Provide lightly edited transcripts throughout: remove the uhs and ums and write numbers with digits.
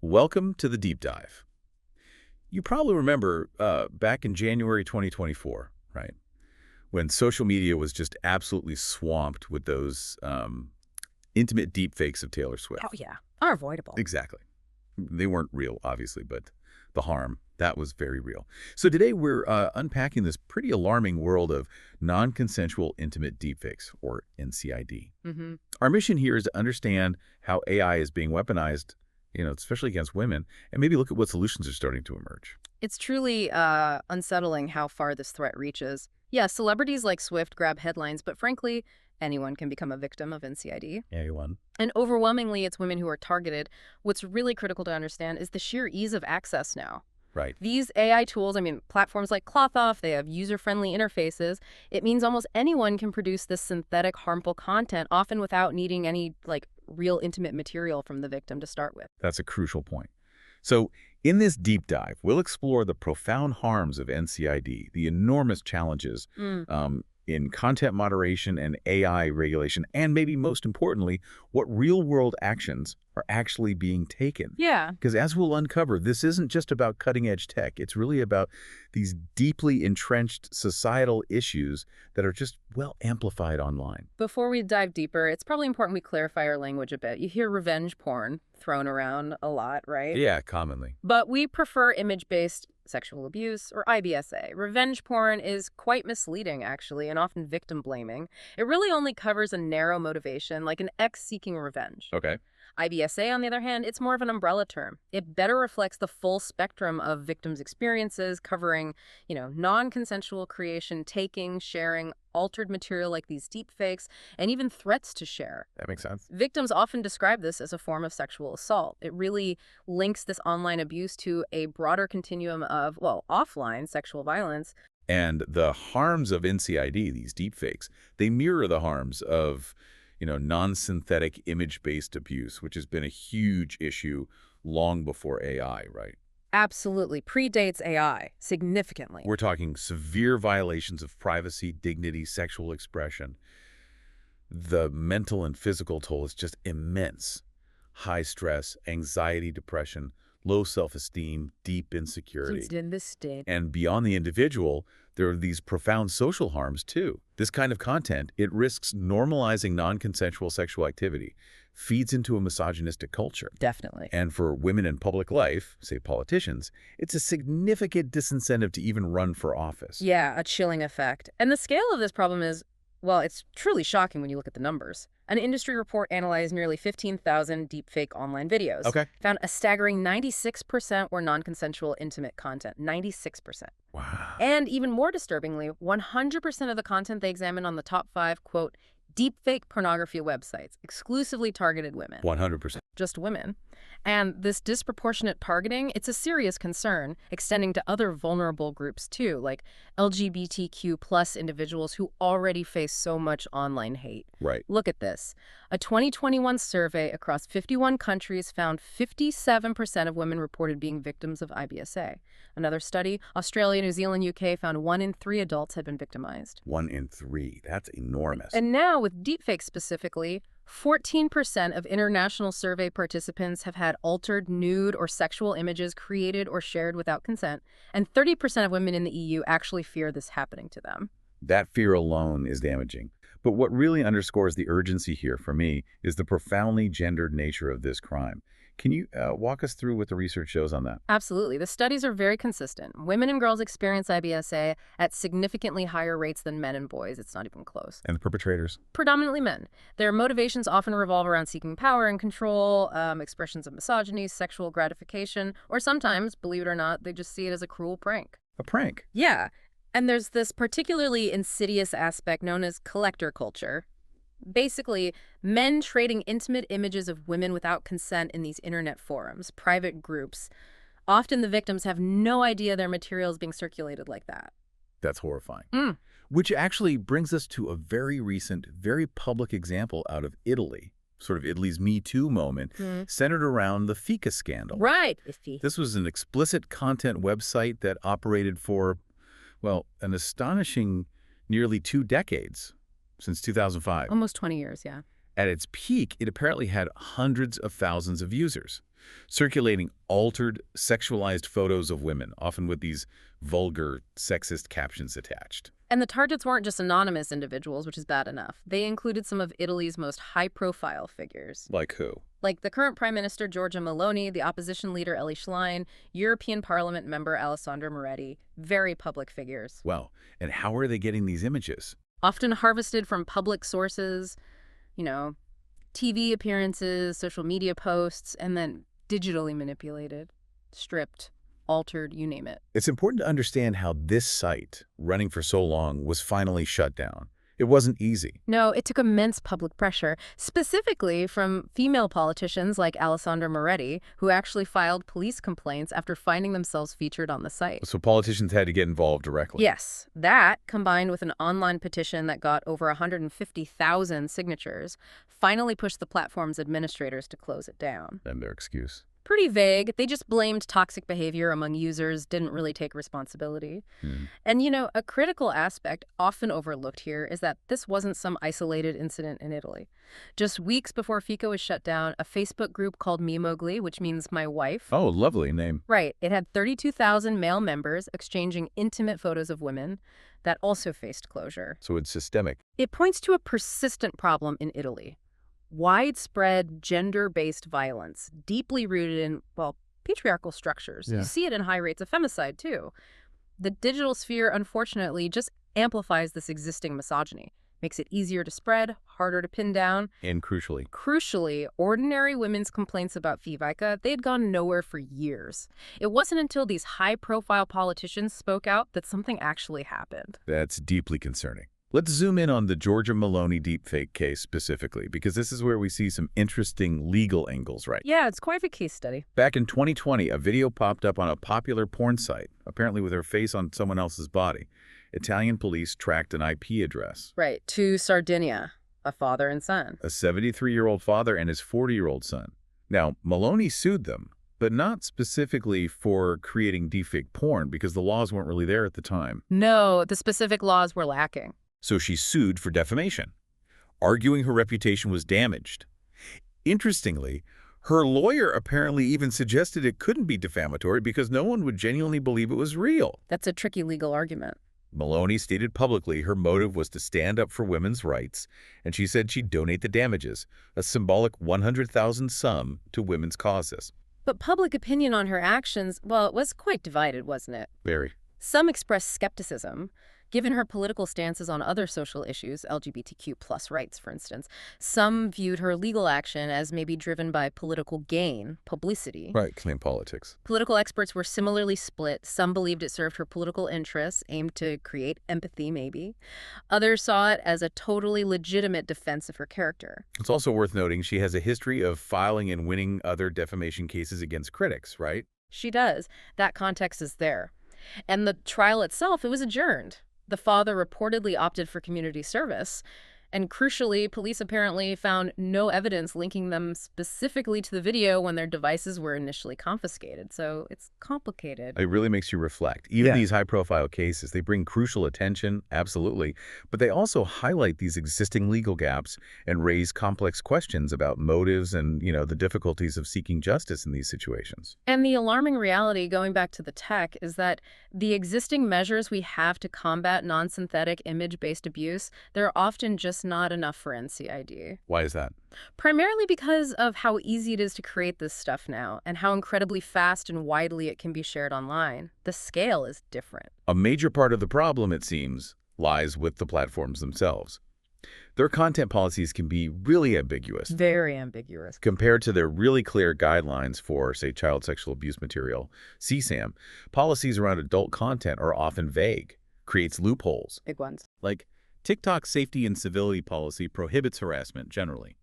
Welcome to the deep dive. You probably remember back in January 2024, right, when social media was just absolutely swamped with those intimate deepfakes of Taylor Oh, Swift. yeah. Unavoidable. Exactly. They weren't real, obviously, but the harm, that was very real. So today we're unpacking this pretty alarming world of non-consensual intimate deepfakes, or NCID. hmm Our mission here is to understand how AI is being weaponized, especially against women, and maybe look at what solutions are starting to emerge. It's truly unsettling how far this threat reaches. Yeah, celebrities like Swift grab headlines, but frankly, anyone can become a victim of NCID. Anyone? And overwhelmingly, it's women who are targeted. What's really critical to understand is the sheer ease of access now. Right. These AI tools, platforms like ClothOff, they have user-friendly interfaces. It means almost anyone can produce this synthetic, harmful content, often without needing any, real intimate material from the victim to start with. That's a crucial point. So in this deep dive, we'll explore the profound harms of NCID, the enormous challenges in content moderation and AI regulation, and maybe most importantly, what real-world actions are actually being taken. Yeah. Because as we'll uncover, this isn't just about cutting-edge tech. It's really about these deeply entrenched societal issues that are just, well, amplified online. Before we dive deeper, it's probably important we clarify our language a bit. You hear revenge porn thrown around a lot, right? Yeah, commonly. But we prefer image-based sexual abuse, or IBSA. Revenge porn is quite misleading, actually, and often victim-blaming. It really only covers a narrow motivation, like an ex seeking revenge. Okay. IBSA, on the other hand, it's more of an umbrella term. It better reflects the full spectrum of victims' experiences, covering, non-consensual creation, taking, sharing, altered material like these deepfakes, and even threats to share. That makes sense. Victims often describe this as a form of sexual assault. It really links this online abuse to a broader continuum of, offline sexual violence. And the harms of NCID, these deepfakes, they mirror the harms of, non-synthetic image-based abuse, which has been a huge issue long before AI, right? Absolutely. Predates AI significantly. We're talking severe violations of privacy, dignity, sexual expression. The mental and physical toll is just immense. High stress, anxiety, depression, low self-esteem, deep insecurity. It's in this state. And beyond the individual, there are these profound social harms, too. This kind of content, it risks normalizing non-consensual sexual activity, feeds into a misogynistic culture. Definitely. And for women in public life, say politicians, it's a significant disincentive to even run for office. Yeah, a chilling effect. And the scale of this problem is, it's truly shocking when you look at the numbers. An industry report analyzed nearly 15,000 deepfake online videos. Okay. Found a staggering 96% were non-consensual intimate content. 96%. Wow. And even more disturbingly, 100% of the content they examined on the top 5, quote, deepfake pornography websites exclusively targeted women. 100%. Just women. And this disproportionate targeting, it's a serious concern, extending to other vulnerable groups too, like LGBTQ plus individuals who already face so much online hate. Right. Look at this. A 2021 survey across 51 countries found 57% of women reported being victims of IBSA. Another study, Australia, New Zealand, UK, found 1 in 3 adults had been victimized. 1 in 3. That's enormous. And now, with deepfakes specifically, 14% of international survey participants have had altered, nude, or sexual images created or shared without consent, and 30% of women in the EU actually fear this happening to them. That fear alone is damaging. But what really underscores the urgency here for me is the profoundly gendered nature of this crime. Can you walk us through what the research shows on that? Absolutely. The studies are very consistent. Women and girls experience IBSA at significantly higher rates than men and boys. It's not even close. And the perpetrators? Predominantly men. Their motivations often revolve around seeking power and control, expressions of misogyny, sexual gratification, or sometimes, believe it or not, they just see it as a cruel prank. A prank? Yeah. And there's this particularly insidious aspect known as collector culture. Basically, men trading intimate images of women without consent in these internet forums, private groups. Often the victims have no idea their material is being circulated like that. That's horrifying. Which actually brings us to a very recent, very public example out of Italy, sort of Italy's Me Too moment, centered around the Fika scandal. Right. This was an explicit content website that operated for, an astonishing nearly 2 decades. Since 2005. Almost 20 years, yeah. At its peak, it apparently had hundreds of thousands of users. circulating altered, sexualized photos of women, often with these vulgar, sexist captions attached. And the targets weren't just anonymous individuals, which is bad enough. They included some of Italy's most high-profile figures. Like who? Like the current Prime Minister Giorgia Meloni, the opposition leader Elly Schlein, European Parliament member Alessandro Moretti, very public figures. Well, and how are they getting these images? Often harvested from public sources, TV appearances, social media posts, and then digitally manipulated, stripped, altered, you name it. It's important to understand how this site, running for so long, was finally shut down. It wasn't easy. No, it took immense public pressure, specifically from female politicians like Alessandra Moretti, who actually filed police complaints after finding themselves featured on the site. So politicians had to get involved directly. Yes, that, combined with an online petition that got over 150,000 signatures, finally pushed the platform's administrators to close it down. And their excuse? Pretty vague. They just blamed toxic behavior among users, didn't really take responsibility. And, a critical aspect often overlooked here is that this wasn't some isolated incident in Italy. Just weeks before FICO was shut down, a Facebook group called Mimogli, which means my wife. Oh, lovely name. Right. It had 32,000 male members exchanging intimate photos of women that also faced closure. So it's systemic. It points to a persistent problem in Italy. Widespread gender-based violence, deeply rooted in, patriarchal structures. Yeah. You see it in high rates of femicide, too. The digital sphere, unfortunately, just amplifies this existing misogyny. Makes it easier to spread, harder to pin down. And Crucially, ordinary women's complaints about Viveka, they had gone nowhere for years. It wasn't until these high-profile politicians spoke out that something actually happened. That's deeply concerning. Let's zoom in on the Giorgia Meloni deepfake case specifically, because this is where we see some interesting legal angles, right? Yeah, it's quite a case study. Back in 2020, a video popped up on a popular porn site, apparently with her face on someone else's body. Italian police tracked an IP address. Right, to Sardinia, a father and son. A 73-year-old father and his 40-year-old son. Now, Meloni sued them, but not specifically for creating deepfake porn, because the laws weren't really there at the time. No, the specific laws were lacking. So she sued for defamation, arguing her reputation was damaged. Interestingly, her lawyer apparently even suggested it couldn't be defamatory because no one would genuinely believe it was real. That's a tricky legal argument. Meloni stated publicly her motive was to stand up for women's rights, and she said she'd donate the damages, a symbolic $100,000 sum, to women's causes. But public opinion on her actions, it was quite divided, wasn't it? Very. Some expressed skepticism. Given her political stances on other social issues, LGBTQ+ rights, for instance, some viewed her legal action as maybe driven by political gain, publicity. Right, clean politics. Political experts were similarly split. Some believed it served her political interests, aimed to create empathy, maybe. Others saw it as a totally legitimate defense of her character. It's also worth noting she has a history of filing and winning other defamation cases against critics, right? She does. That context is there. And the trial itself, it was adjourned. The father reportedly opted for community service, and crucially, police apparently found no evidence linking them specifically to the video when their devices were initially confiscated. So it's complicated. It really makes you reflect. Even these high-profile cases, they bring crucial attention, absolutely, but they also highlight these existing legal gaps and raise complex questions about motives and, the difficulties of seeking justice in these situations. And the alarming reality, going back to the tech, is that the existing measures we have to combat non-synthetic image-based abuse, they're often just not enough for NCID. Why is that? Primarily because of how easy it is to create this stuff now and how incredibly fast and widely it can be shared online. The scale is different. A major part of the problem, it seems, lies with the platforms themselves. Their content policies can be really ambiguous. Very ambiguous. Compared to their really clear guidelines for, say, child sexual abuse material, CSAM, policies around adult content are often vague, creates loopholes. Big ones. Like, TikTok's safety and civility policy prohibits harassment generally,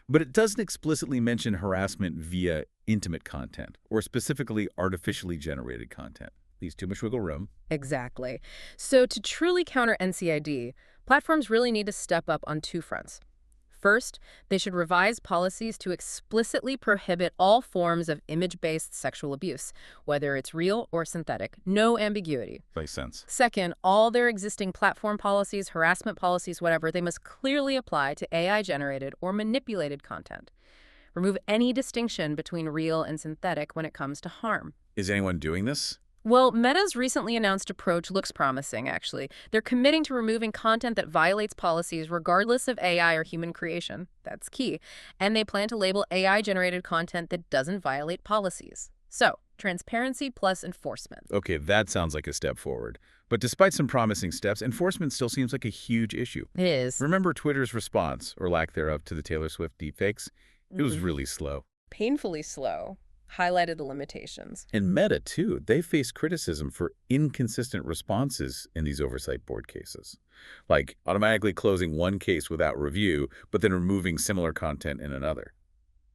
but it doesn't explicitly mention harassment via intimate content or specifically artificially generated content. Leaves too much wiggle room. Exactly. So to truly counter NCID, platforms really need to step up on two fronts. First, they should revise policies to explicitly prohibit all forms of image-based sexual abuse, whether it's real or synthetic. No ambiguity. Makes sense. Second, all their existing platform policies, harassment policies, whatever, they must clearly apply to AI-generated or manipulated content. remove any distinction between real and synthetic when it comes to harm. Is anyone doing this? Well, Meta's recently announced approach looks promising, actually. They're committing to removing content that violates policies regardless of AI or human creation. That's key. And they plan to label AI-generated content that doesn't violate policies. So, transparency plus enforcement. Okay, that sounds like a step forward. But despite some promising steps, enforcement still seems like a huge issue. It is. Remember Twitter's response, or lack thereof, to the Taylor Swift deepfakes? It was really slow. Painfully slow. Highlighted the limitations. And Meta, too, they face criticism for inconsistent responses in these oversight board cases. Like automatically closing one case without review, but then removing similar content in another.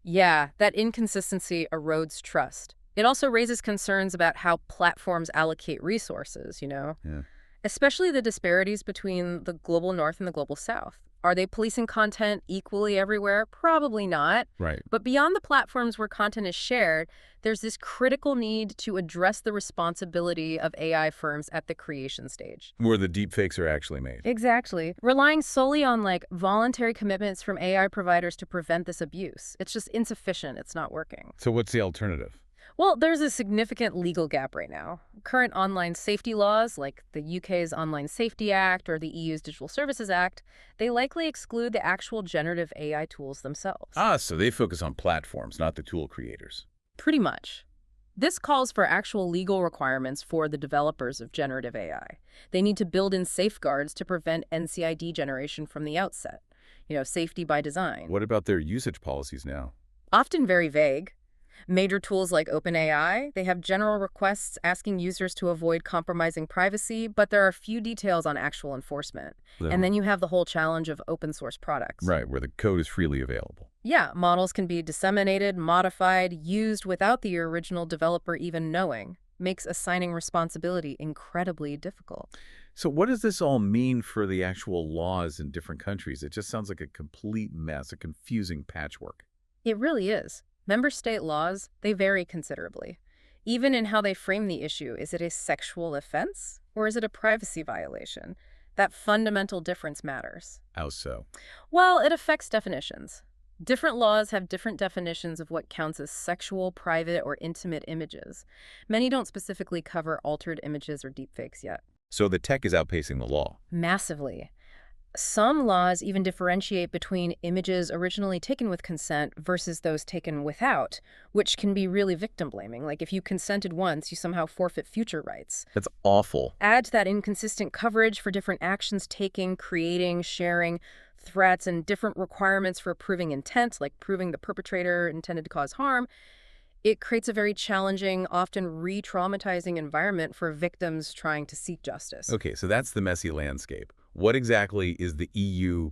Yeah, that inconsistency erodes trust. It also raises concerns about how platforms allocate resources, Yeah. especially the disparities between the global north and the global south. Are they policing content equally everywhere? Probably not. Right. But beyond the platforms where content is shared, there's this critical need to address the responsibility of AI firms at the creation stage. Where the deepfakes are actually made. Exactly. Relying solely on voluntary commitments from AI providers to prevent this abuse. It's just insufficient. It's not working. So what's the alternative? Well, there's a significant legal gap right now. Current online safety laws, like the UK's Online Safety Act or the EU's Digital Services Act, they likely exclude the actual generative AI tools themselves. So they focus on platforms, not the tool creators. Pretty much. This calls for actual legal requirements for the developers of generative AI. They need to build in safeguards to prevent NCID generation from the outset. Safety by design. What about their usage policies now? Often very vague. Major tools like OpenAI, they have general requests asking users to avoid compromising privacy, but there are few details on actual enforcement. And then you have the whole challenge of open source products. Right, where the code is freely available. Yeah, models can be disseminated, modified, used without the original developer even knowing. Makes assigning responsibility incredibly difficult. So what does this all mean for the actual laws in different countries? It just sounds like a complete mess, a confusing patchwork. It really is. Member state laws, they vary considerably. Even in how they frame the issue, is it a sexual offense or is it a privacy violation? That fundamental difference matters. How so? Well, it affects definitions. Different laws have different definitions of what counts as sexual, private, or intimate images. Many don't specifically cover altered images or deepfakes yet. So the tech is outpacing the law. Massively. Some laws even differentiate between images originally taken with consent versus those taken without, which can be really victim-blaming. Like if you consented once, you somehow forfeit future rights. That's awful. Add to that inconsistent coverage for different actions taking, creating, sharing, threats, and different requirements for proving intent, like proving the perpetrator intended to cause harm. It creates a very challenging, often re-traumatizing environment for victims trying to seek justice. Okay, so that's the messy landscape. What exactly is the EU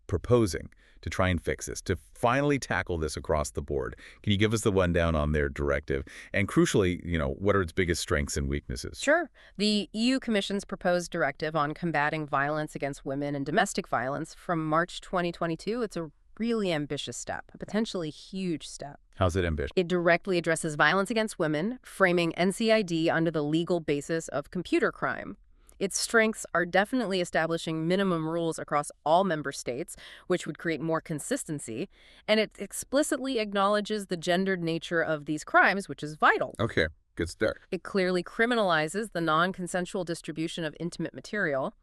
proposing to try and fix this, to finally tackle this across the board? Can you give us the rundown on their directive? And crucially, what are its biggest strengths and weaknesses? Sure. The EU Commission's proposed directive on combating violence against women and domestic violence from March 2022, it's a really ambitious step, a potentially huge step. How's it ambitious? It directly addresses violence against women, framing NCID under the legal basis of computer crime. Its strengths are definitely establishing minimum rules across all member states, which would create more consistency, and it explicitly acknowledges the gendered nature of these crimes, which is vital. Okay, good start. It clearly criminalizes the non-consensual distribution of intimate material,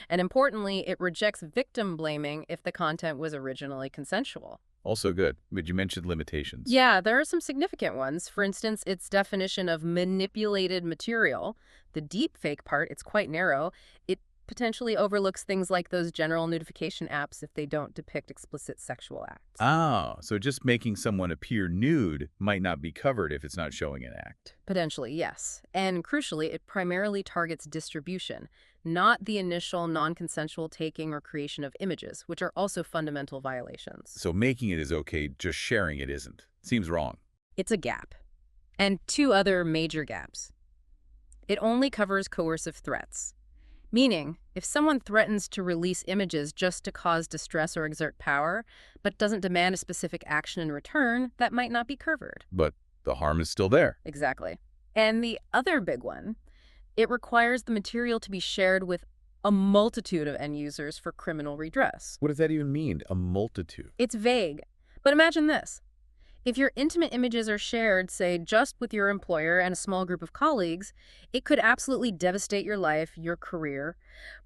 and importantly, it rejects victim blaming if the content was originally consensual. Also good, but you mentioned limitations. Yeah, there are some significant ones. For instance, its definition of manipulated material, the deepfake part, it's quite narrow. It potentially overlooks things like those general notification apps if they don't depict explicit sexual acts. So just making someone appear nude might not be covered if it's not showing an act. Potentially, yes. And crucially, it primarily targets distribution, not the initial non-consensual taking or creation of images, which are also fundamental violations. So making it is okay, just sharing it isn't. Seems wrong. It's a gap. And two other major gaps. It only covers coercive threats. Meaning, if someone threatens to release images just to cause distress or exert power, but doesn't demand a specific action in return, that might not be covered. But the harm is still there. Exactly. And the other big one, it requires the material to be shared with a multitude of end users for criminal redress. What does that even mean, a multitude? It's vague. But imagine this. If your intimate images are shared, say, just with your employer and a small group of colleagues, it could absolutely devastate your life, your career.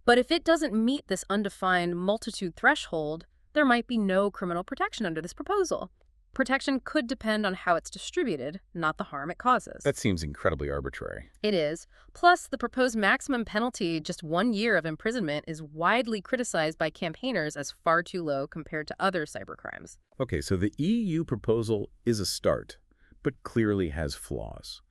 But if it doesn't meet this undefined multitude threshold, there might be no criminal protection under this proposal. Protection could depend on how it's distributed, not the harm it causes. That seems incredibly arbitrary. It is. Plus, the proposed maximum penalty, just 1 year of imprisonment, is widely criticized by campaigners as far too low compared to other cybercrimes. Okay, so the EU proposal is a start, but clearly has flaws.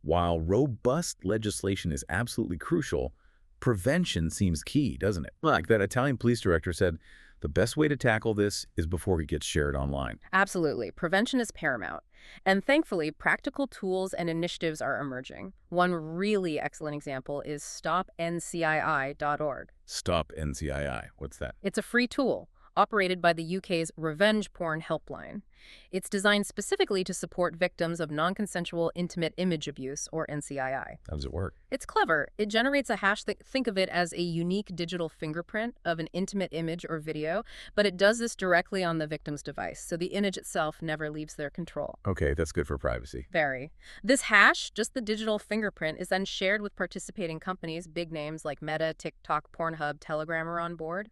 While robust legislation is absolutely crucial, prevention seems key, doesn't it? Like that Italian police director said, the best way to tackle this is before it gets shared online. Absolutely. Prevention is paramount. And thankfully, practical tools and initiatives are emerging. One really excellent example is stopncii.org. Stop NCII. What's that? It's a free tool operated by the UK's Revenge Porn Helpline. It's designed specifically to support victims of non-consensual intimate image abuse, or NCII. How does it work? It's clever. It generates a hash that, think of it as a unique digital fingerprint of an intimate image or video, but it does this directly on the victim's device, so the image itself never leaves their control. Okay, that's good for privacy. Very. This hash, just the digital fingerprint, is then shared with participating companies. Big names like Meta, TikTok, Pornhub, Telegram are on board.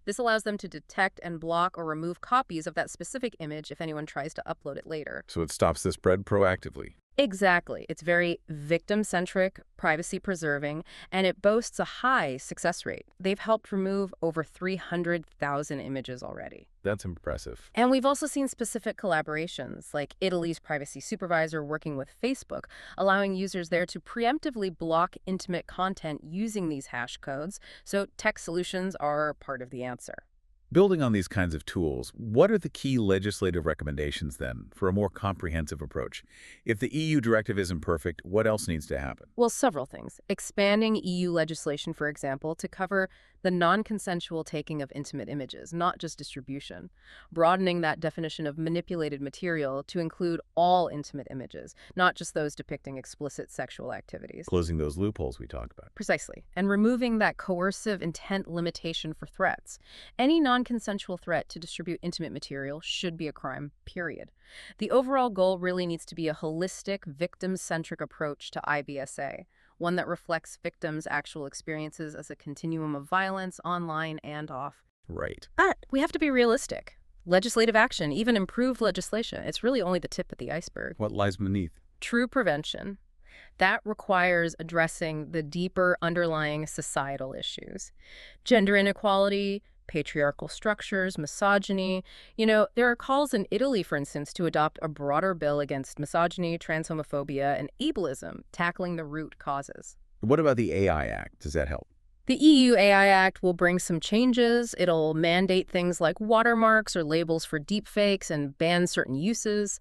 This allows them to detect and block or remove copies of that specific image if anyone tries to upload it later. So it stops the spread proactively. Exactly. It's very victim-centric, privacy-preserving, and it boasts a high success rate. They've helped remove over 300,000 images already. That's impressive. And we've also seen specific collaborations, like Italy's privacy supervisor working with Facebook, allowing users there to preemptively block intimate content using these hash codes, so tech solutions are part of the answer. Building on these kinds of tools, what are the key legislative recommendations then for a more comprehensive approach? If the EU directive isn't perfect, what else needs to happen? Well, several things. Expanding EU legislation, for example, to cover the non-consensual taking of intimate images, not just distribution. Broadening that definition of manipulated material to include all intimate images, not just those depicting explicit sexual activities. Closing those loopholes we talked about. Precisely. And removing that coercive intent limitation for threats. Any non-consensual threat to distribute intimate material should be a crime, period. The overall goal really needs to be a holistic, victim-centric approach to IBSA, one that reflects victims' actual experiences as a continuum of violence, online and off. Right. But we have to be realistic. Legislative action, even improved legislation, it's really only the tip of the iceberg. What lies beneath? True prevention. That requires addressing the deeper underlying societal issues. Gender inequality, patriarchal structures, misogyny. There are calls in Italy, for instance, to adopt a broader bill against misogyny, trans homophobia, and ableism, tackling the root causes. What about the AI Act? Does that help? The EU AI Act will bring some changes. It'll mandate things like watermarks or labels for deepfakes and ban certain uses.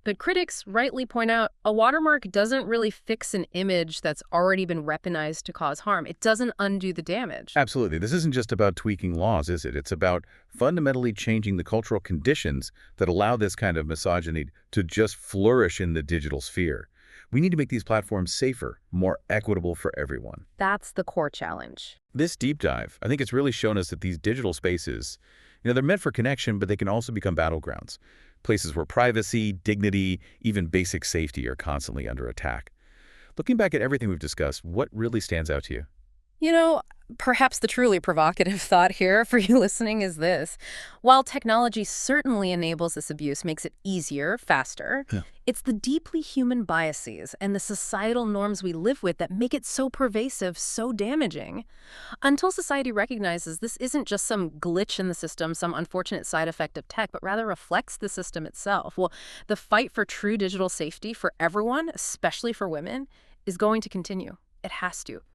But critics rightly point out a watermark doesn't really fix an image that's already been weaponized to cause harm. It doesn't undo the damage. Absolutely. This isn't just about tweaking laws, is it? It's about fundamentally changing the cultural conditions that allow this kind of misogyny to just flourish in the digital sphere. We need to make these platforms safer, more equitable for everyone. That's the core challenge. This deep dive, I think it's really shown us that these digital spaces, they're meant for connection, but they can also become battlegrounds. Places where privacy, dignity, even basic safety are constantly under attack. Looking back at everything we've discussed, what really stands out to you? Perhaps the truly provocative thought here for you listening is this. While technology certainly enables this abuse, makes it easier, faster, it's the deeply human biases and the societal norms we live with that make it so pervasive, so damaging. Until society recognizes this isn't just some glitch in the system, some unfortunate side effect of tech, but rather reflects the system itself, well, the fight for true digital safety for everyone, especially for women, is going to continue. It has to.